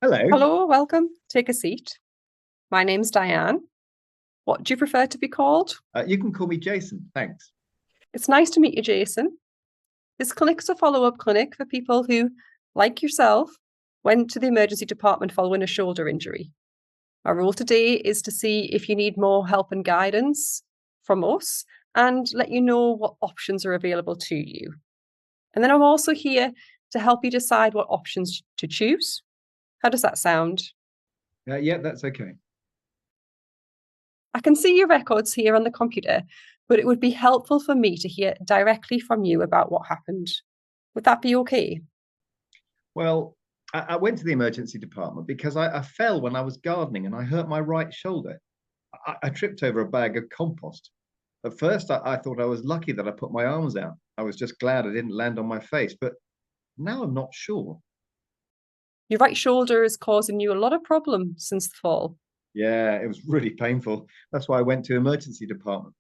Hello. Hello, welcome. Take a seat. My name's Diane. What do you prefer to be called? You can call me Jason. Thanks. It's nice to meet you, Jason. This clinic's a follow-up clinic for people who, like yourself, went to the emergency department following a shoulder injury. Our role today is to see if you need more help and guidance from us and let you know what options are available to you. And then I'm also here to help you decide what options to choose. How does that sound? Yeah, that's okay. I can see your records here on the computer, but it would be helpful for me to hear directly from you about what happened. Would that be okay? Well, I went to the emergency department because I fell when I was gardening and I hurt my right shoulder. I tripped over a bag of compost. At first, I thought I was lucky that I put my arms out. I was just glad I didn't land on my face, but now I'm not sure. Your right shoulder is causing you a lot of problems since the fall. Yeah, it was really painful. That's why I went to emergency department.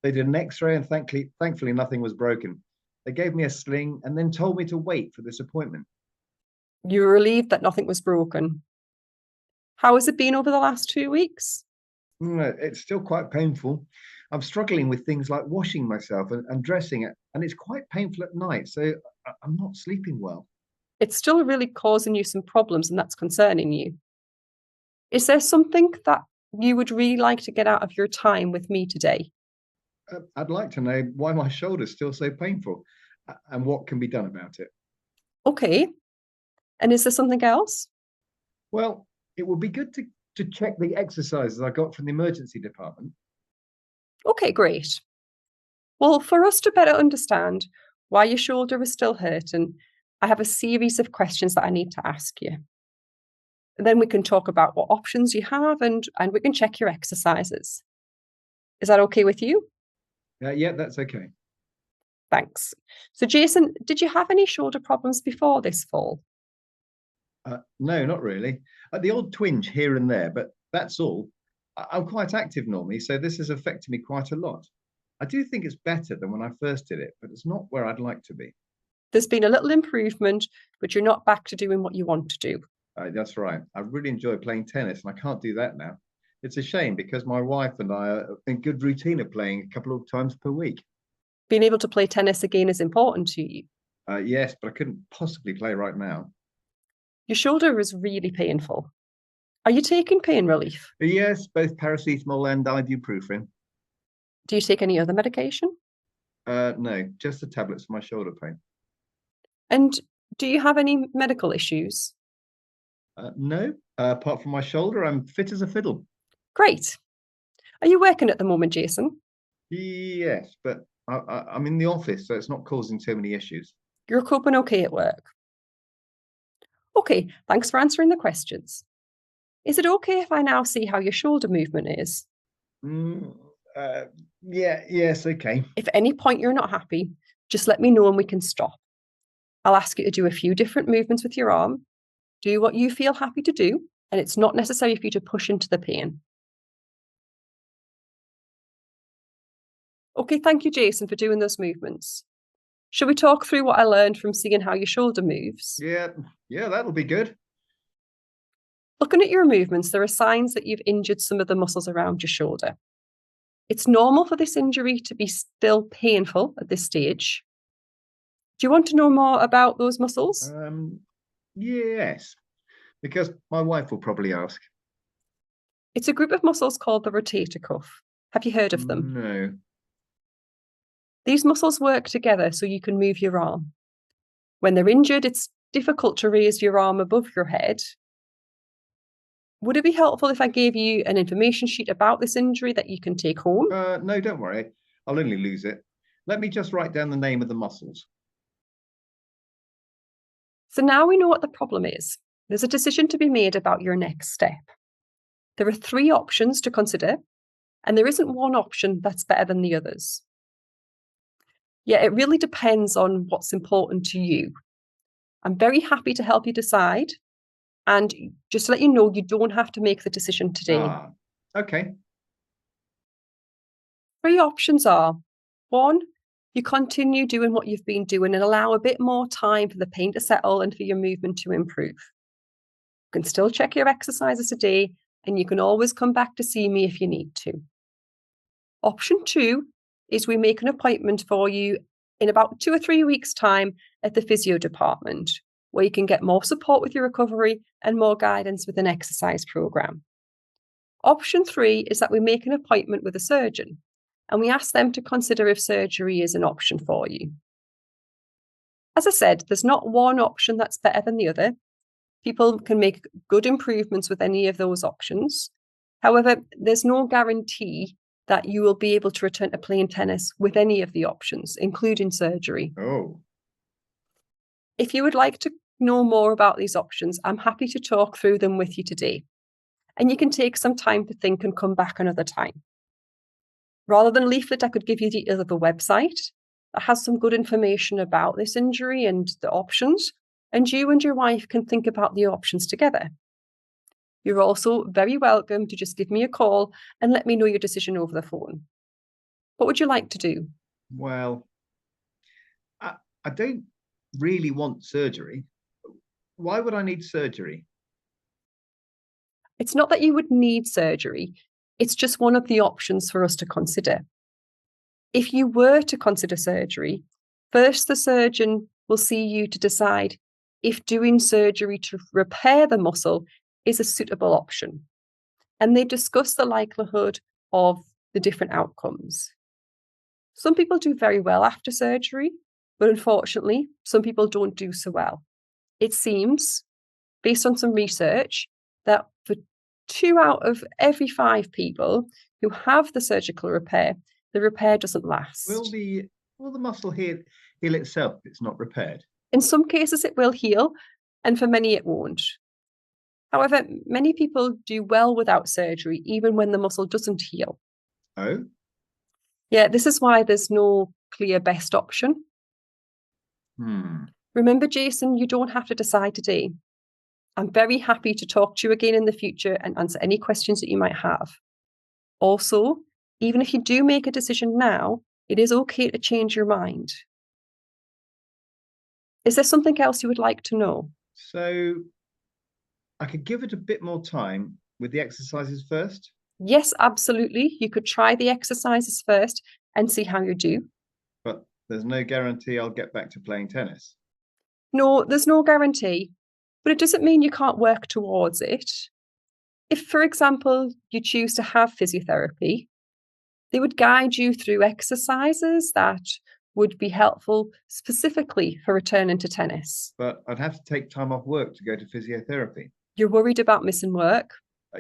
They did an X-ray and thankfully nothing was broken. They gave me a sling and then told me to wait for this appointment. You were relieved that nothing was broken. How has it been over the last 2 weeks? It's still quite painful. I'm struggling with things like washing myself and dressing it, and it's quite painful at night, so I'm not sleeping well. It's still really causing you some problems, and that's concerning you. Is there something that you would really like to get out of your time with me today? I'd like to know why my shoulder's still so painful and what can be done about it. Okay. And is there something else? Well, it would be good to check the exercises I got from the emergency department. Okay, great. Well, for us to better understand why your shoulder is still hurting, I have a series of questions that I need to ask you. Then we can talk about what options you have and we can check your exercises. Is that okay with you? Yeah, that's okay. Thanks. So, Jason, did you have any shoulder problems before this fall? No, not really. The odd twinge here and there, but that's all. I'm quite active normally, so this has affected me quite a lot. I do think it's better than when I first did it, but it's not where I'd like to be. There's been a little improvement, but you're not back to doing what you want to do. That's right. I really enjoy playing tennis, and I can't do that now. It's a shame because my wife and I are in good routine of playing a couple of times per week. Being able to play tennis again is important to you. Yes, but I couldn't possibly play right now. Your shoulder is really painful. Are you taking pain relief? Yes, both paracetamol and ibuprofen. Do you take any other medication? No, just the tablets for my shoulder pain. And do you have any medical issues? No, apart from my shoulder, I'm fit as a fiddle. Great. Are you working at the moment, Jason? Yes, but I'm in the office, so it's not causing so many issues. You're coping okay at work? Okay, thanks for answering the questions. Is it okay if I now see how your shoulder movement is? Mm, uh, yes, okay. If at any point you're not happy, just let me know and we can stop. I'll ask you to do a few different movements with your arm. Do what you feel happy to do, and it's not necessary for you to push into the pain. Okay, thank you, Jason, for doing those movements. Shall we talk through what I learned from seeing how your shoulder moves? Yeah, that'll be good. Looking at your movements, there are signs that you've injured some of the muscles around your shoulder. It's normal for this injury to be still painful at this stage. Do you want to know more about those muscles? Yes, because my wife will probably ask. It's a group of muscles called the rotator cuff. Have you heard of them? No. These muscles work together so you can move your arm. When they're injured, it's difficult to raise your arm above your head. Would it be helpful if I gave you an information sheet about this injury that you can take home? No, don't worry. I'll only lose it. Let me just write down the name of the muscles. So now we know what the problem is. There's a decision to be made about your next step. There are 3 options to consider, and there isn't one option that's better than the others. Yeah, it really depends on what's important to you. I'm very happy to help you decide. And just to let you know, you don't have to make the decision today. Okay. 3 options are: 1, you continue doing what you've been doing and allow a bit more time for the pain to settle and for your movement to improve. can still check your exercises today, and you can always come back to see me if you need to. Option 2 is we make an appointment for you in about 2 or 3 weeks' time at the physio department, where you can get more support with your recovery and more guidance with an exercise program. Option 3 is that we make an appointment with a surgeon, and we ask them to consider if surgery is an option for you. As I said, there's not one option that's better than the other. People can make good improvements with any of those options. However, there's no guarantee that you will be able to return to playing tennis with any of the options, including surgery. Oh. If you would like to know more about these options, I'm happy to talk through them with you today. And you can take some time to think and come back another time. Rather than leaflet, I could give you details of a website that has some good information about this injury and the options, and you and your wife can think about the options together. You're also very welcome to just give me a call and let me know your decision over the phone. What would you like to do? Well, I don't really want surgery. Why would I need surgery? It's not that you would need surgery. It's just one of the options for us to consider. If you were to consider surgery, first the surgeon will see you to decide if doing surgery to repair the muscle is a suitable option. And they discuss the likelihood of the different outcomes. Some people do very well after surgery, but unfortunately, some people don't do so well. It seems, based on some research, that for 2 out of every 5 people who have the surgical repair, the repair doesn't last. Will the muscle heal itself if it's not repaired? In some cases, it will heal, and for many, it won't. However, many people do well without surgery, even when the muscle doesn't heal. Oh? Yeah, this is why there's no clear best option. Remember, Jason, you don't have to decide today. I'm very happy to talk to you again in the future and answer any questions that you might have. Also, even if you do make a decision now, it is okay to change your mind. Is there something else you would like to know? So I could give it a bit more time with the exercises first? Yes, absolutely. You could try the exercises first and see how you do. But there's no guarantee I'll get back to playing tennis. No, there's no guarantee, but it doesn't mean you can't work towards it. If, for example, you choose to have physiotherapy, they would guide you through exercises that would be helpful specifically for returning to tennis. But I'd have to take time off work to go to physiotherapy. You're worried about missing work?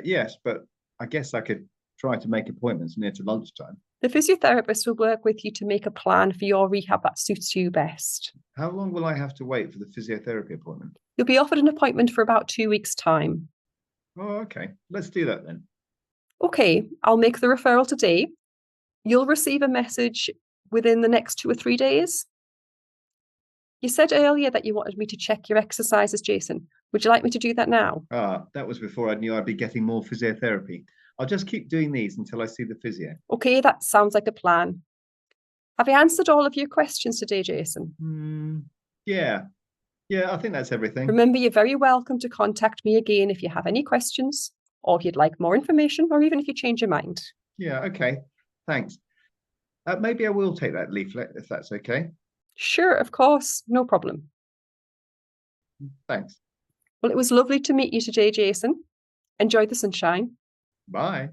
Yes, but I guess I could try to make appointments near to lunchtime. The physiotherapist will work with you to make a plan for your rehab that suits you best. How long will I have to wait for the physiotherapy appointment? You'll be offered an appointment for about 2 weeks' time. Oh, okay. Let's do that then. Okay, I'll make the referral today. You'll receive a message within the next 2 or 3 days. You said earlier that you wanted me to check your exercises, Jason. Would you like me to do that now? That was before I knew I'd be getting more physiotherapy. I'll just keep doing these until I see the physio. Okay, that sounds like a plan. Have I answered all of your questions today, Jason? Yeah, I think that's everything. Remember, you're very welcome to contact me again if you have any questions, or if you'd like more information, or even if you change your mind. Yeah, okay. Thanks. Maybe I will take that leaflet if that's okay. Sure, of course, no problem. Thanks. Well, it was lovely to meet you today, Jason. Enjoy the sunshine. Bye.